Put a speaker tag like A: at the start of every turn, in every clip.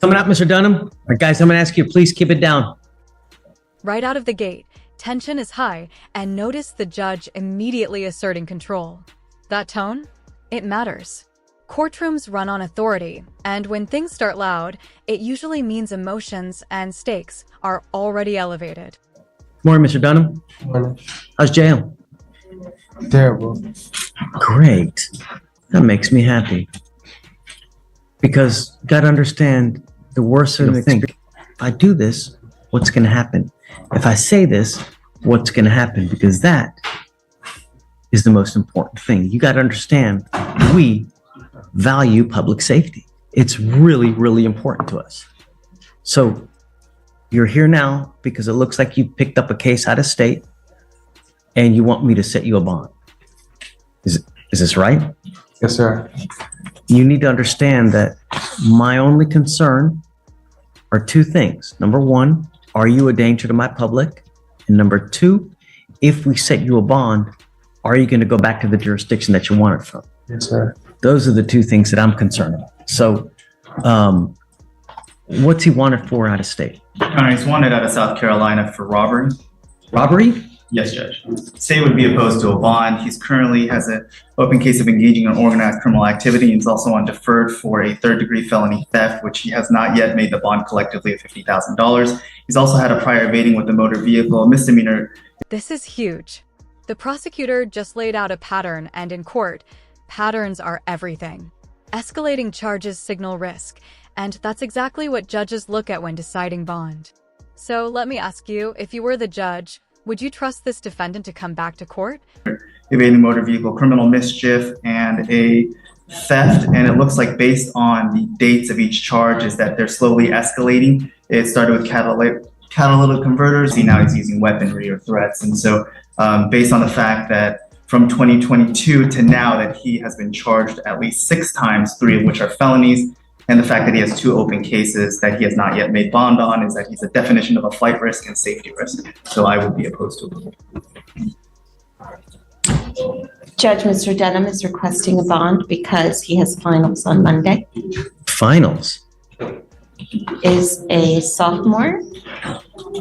A: Coming up, Mr. Dunham. All right, guys, I'm going to ask you to please keep it down.
B: Right out of the gate, tension is high, and notice the judge immediately asserting control. That tone? It matters. Courtrooms run on authority, and when things start loud, it usually means emotions and stakes are already elevated.
A: Morning, Mr. Dunham.
C: Morning.
A: How's jail?
C: Terrible.
A: Great. That makes me happy. Because you got to understand, the worst thing to think, if I do this, what's going to happen? If I say this, what's going to happen? Because that is the most important thing. You got to understand, we value public safety. It's really, really important to us. So you're here now because it looks like you picked up a case out of state and you want me to set you a bond. Is this right?
C: Yes, sir.
A: You need to understand that my only concern are two things. Number one, are you a danger to my public? And number two, if we set you a bond, are you going to go back to the jurisdiction that you wanted from?
C: Yes, sir.
A: Those are the two things that I'm concerned about. So, what's he wanted for out of state?
D: He's wanted out of South Carolina for robbery.
A: Robbery?
D: Yes, Judge. State would be opposed to a bond. He's currently has an open case of engaging in organized criminal activity. He's also on deferred for a third-degree felony theft, which he has not yet made the bond collectively of $50,000. He's also had a prior evading with a motor vehicle, a misdemeanor.
B: This is huge. The prosecutor just laid out a pattern, and in court, patterns are everything. Escalating charges signal risk, and that's exactly what judges look at when deciding bond. So let me ask you, if you were the judge, would you trust this defendant to come back to court?
D: Evading motor vehicle, criminal mischief, and a theft. And it looks like based on the dates of each charge is that they're slowly escalating. It started with catalytic converters. Now he's using weaponry or threats. And so based on the fact that from 2022 to now that he has been charged at least 6 times, 3 of which are felonies, and the fact that he has 2 open cases that he has not yet made bond on, is that he's a definition of a flight risk and safety risk. So I would be opposed to it.
E: Judge, Mr. Dunham is requesting a bond because he has finals on Monday.
A: Finals?
E: Is a sophomore,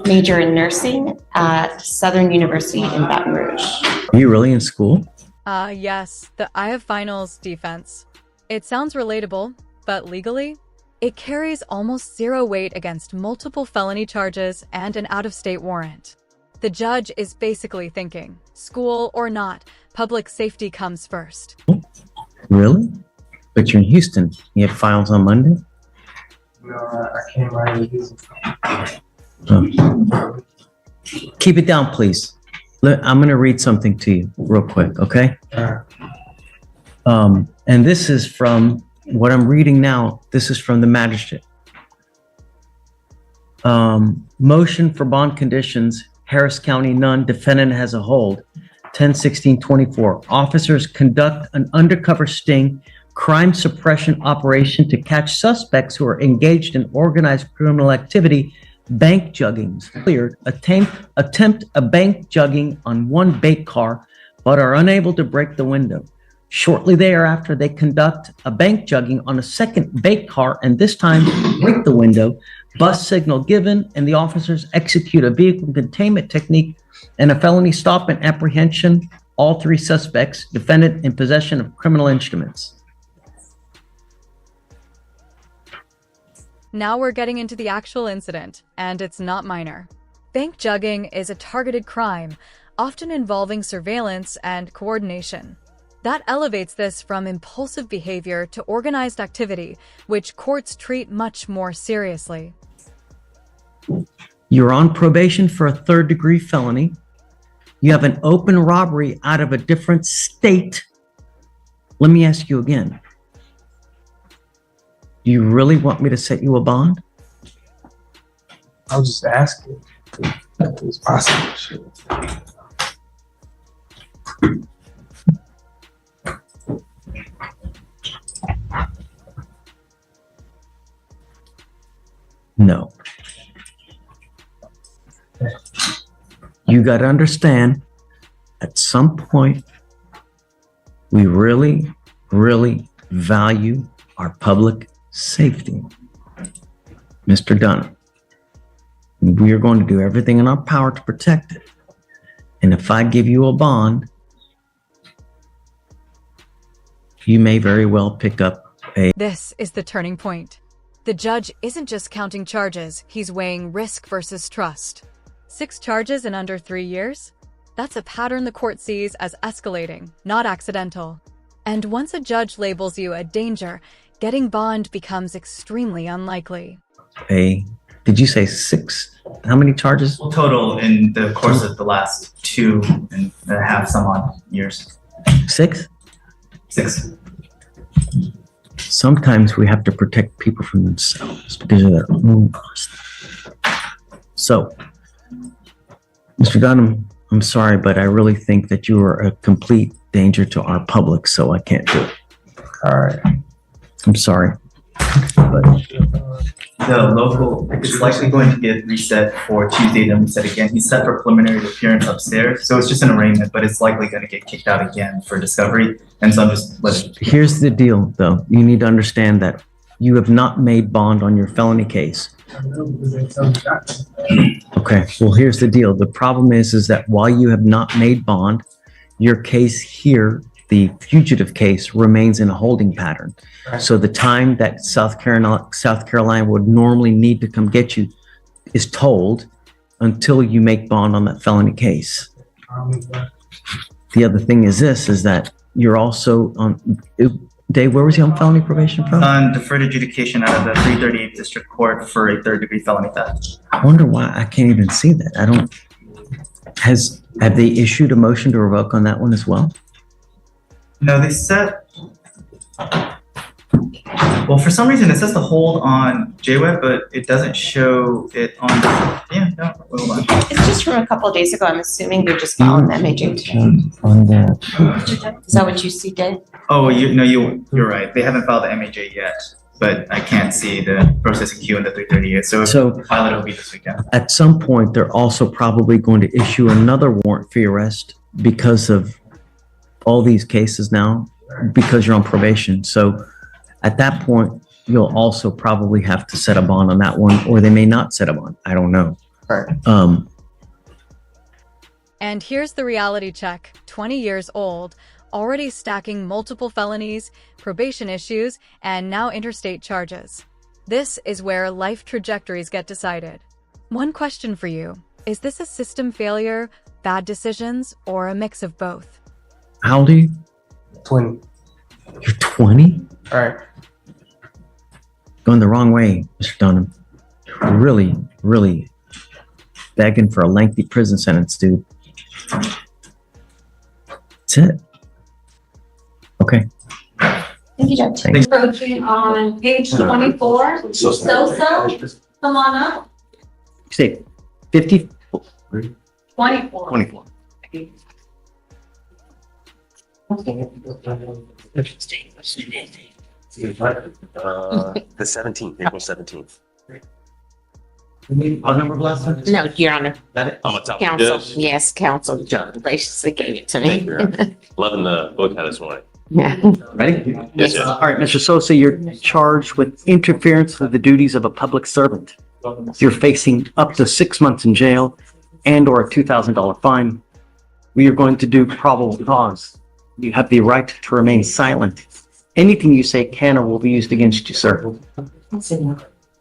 E: major in nursing at Southern University in Baton Rouge.
A: Are you really in school?
B: Yes, I have finals defense. It sounds relatable, but legally, it carries almost 0 weight against multiple felony charges and an out-of-state warrant. The judge is basically thinking, school or not, public safety comes first.
A: Really? But you're in Houston. You have finals on Monday?
C: No, I came right in Houston.
A: Oh. Keep it down, please. I'm going to read something to you real quick, okay? And this is from what I'm reading now. This is from the magistrate. Motion for bond conditions, Harris County, none. Defendant has a hold. 10/16/24. Officers conduct an undercover sting crime suppression operation to catch suspects who are engaged in organized criminal activity. Bank juggings cleared. Attempt a bank jugging on one bait car, but are unable to break the window. Shortly thereafter, they conduct a bank jugging on a second bait car and this time break the window. Bus signal given, and the officers execute a vehicle containment technique and a felony stop and apprehension. All 3 suspects, defendant in possession of criminal instruments.
B: Now we're getting into the actual incident, and it's not minor. Bank jugging is a targeted crime, often involving surveillance and coordination. That elevates this from impulsive behavior to organized activity, which courts treat much more seriously.
A: You're on probation for a 3rd-degree felony. You have an open robbery out of a different state. Let me ask you again. Do you really want me to set you a bond?
C: I was just asking if it was possible.
A: No. You got to understand, at some point, we really, really value our public safety. Mr. Dunham, we are going to do everything in our power to protect it. And if I give you a bond, you may very well pick up a...
B: This is the turning point. The judge isn't just counting charges, he's weighing risk versus trust. 6 charges in under 3 years? That's a pattern the court sees as escalating, not accidental. And once a judge labels you a danger, getting bond becomes extremely unlikely.
A: Did you say 6? How many charges?
D: Total in the course of the last 2.5 some odd years.
A: 6?
D: 6.
A: Sometimes we have to protect people from themselves because of their own cost. So, Mr. Dunham, I'm sorry, but I really think that you are a complete danger to our public, so I can't do it.
C: All right.
A: I'm sorry. But
D: The local is likely going to get reset for Tuesday, then reset again. He's set for preliminary appearance upstairs, so it's just an arraignment, but it's likely going to get kicked out again for discovery. And so I'm just letting.
A: here's the deal, though. You need to understand that you have not made bond on your felony case. Okay, well, here's the deal. The problem is that while you have not made bond, your case here, the fugitive case, remains in a holding pattern. So the time that South Carolina would normally need to come get you is told until you make bond on that felony case. The other thing is that you're also on, Dave, where was he on felony probation from?
D: On deferred adjudication out of the 338th District Court for a 3rd-degree felony theft.
A: I wonder why I can't even see that. Have they issued a motion to revoke on that one as well?
D: No, they set. Well, for some reason, it says to hold on JWeb, but it doesn't show it on. Yeah, no, hold on.
E: It's just from a couple of days ago. I'm assuming they're just following the MAJ today.
A: On that.
E: Is that what you see, Dave?
D: Oh, you're right. They haven't filed the MAJ yet, but I can't see the processing queue in the 338. So
A: So
D: file it will be this weekend.
A: at some point, they're also probably going to issue another warrant for your arrest because of all these cases now, because you're on probation. So at that point, you'll also probably have to set a bond on that one, or they may not set a bond. I don't know.
C: Right.
B: And here's the reality check. 20 years old, already stacking multiple felonies, probation issues, and now interstate charges. This is where life trajectories get decided. One question for you. Is this a system failure, bad decisions, or a mix of both?
A: How old are you?
C: 20.
A: You're 20?
C: All right.
A: Going the wrong way, Mr. Dunham. You're really, really begging for a lengthy prison sentence, dude. That's it. Okay.
E: Thank you, Judge.
A: Thanks.
F: Approaching on page 24, Soso, come on up.
A: You say 50?
F: 24.
A: 24.
G: The 17th, April 17th.
A: What number of last time?
E: No, Your Honor.
G: Oh, it's out.
E: Counsel. Yes, counsel graciously gave it to
G: Thank you, Your
E: me.
G: Honor. Loving the book out this morning.
E: Yeah.
A: Ready?
G: Yes, yes.
A: All right, Mr. Sosa, you're charged with interference with the duties of a public servant. You're facing up to 6 months in jail and/or a $2,000 fine. We are going to do probable cause. You have the right to remain silent. Anything you say can or will be used against you, sir.
H: On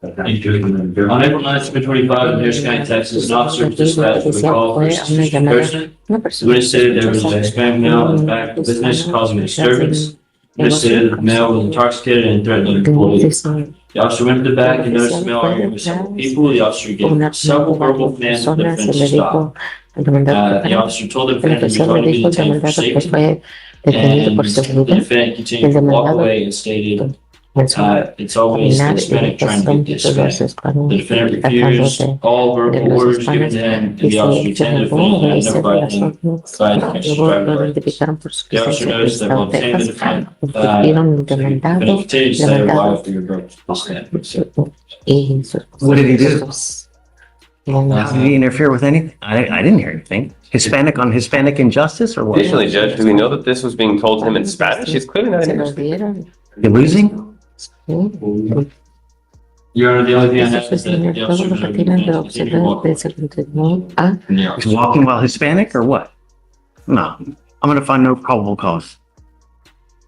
H: April 9th, 2025, in Harris County, Texas, an officer was dispatched with a call for a suspicious person. The witness stated there was a Hispanic male in the back of the business causing a disturbance. The witness stated that the male was intoxicated and threatened an employee. The officer went to the back and noticed the male arguing with several people. The officer gave several verbal commands for the defendant to stop. The officer told the defendant he was going to be detained for safety. And the defendant continued to walk away and stated, it's always the Hispanic trying to get the Hispanic. The defendant refused all verbal orders given to him, and the officer retained the defendant and had no right to extra driver. The officer noticed that while detaining the defendant, the defendant continued to say, why for your brothers?
A: What did he do? Did he interfere with anything? I didn't hear anything. Hispanic on Hispanic injustice or what?
G: Additionally, Judge, do we know that this was being told to him in Spanish? He's clearly not an English speaker.
A: You're losing?
H: The Your Honor, the only thing I
I: Este
H: have is that
I: procedimiento
H: the
I: todo
H: officer
I: lo
H: was
I: pertinente
H: continuing
I: observar
H: walking.
I: se continuó a
A: He's walking while Hispanic or what? No, I'm gonna find no probable cause.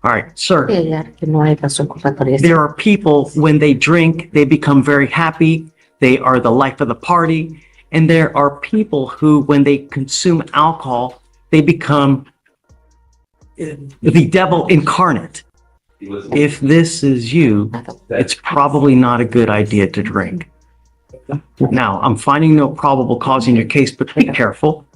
A: All right, sir.
I: hallar que no hay razón culpatoria.
A: There are people, when they drink, they become very happy. They are the life of the party. And there are people who, when they consume alcohol, they become the devil incarnate. If this is you, it's probably not a good idea to drink. Now, I'm finding no probable cause in your case, but be careful.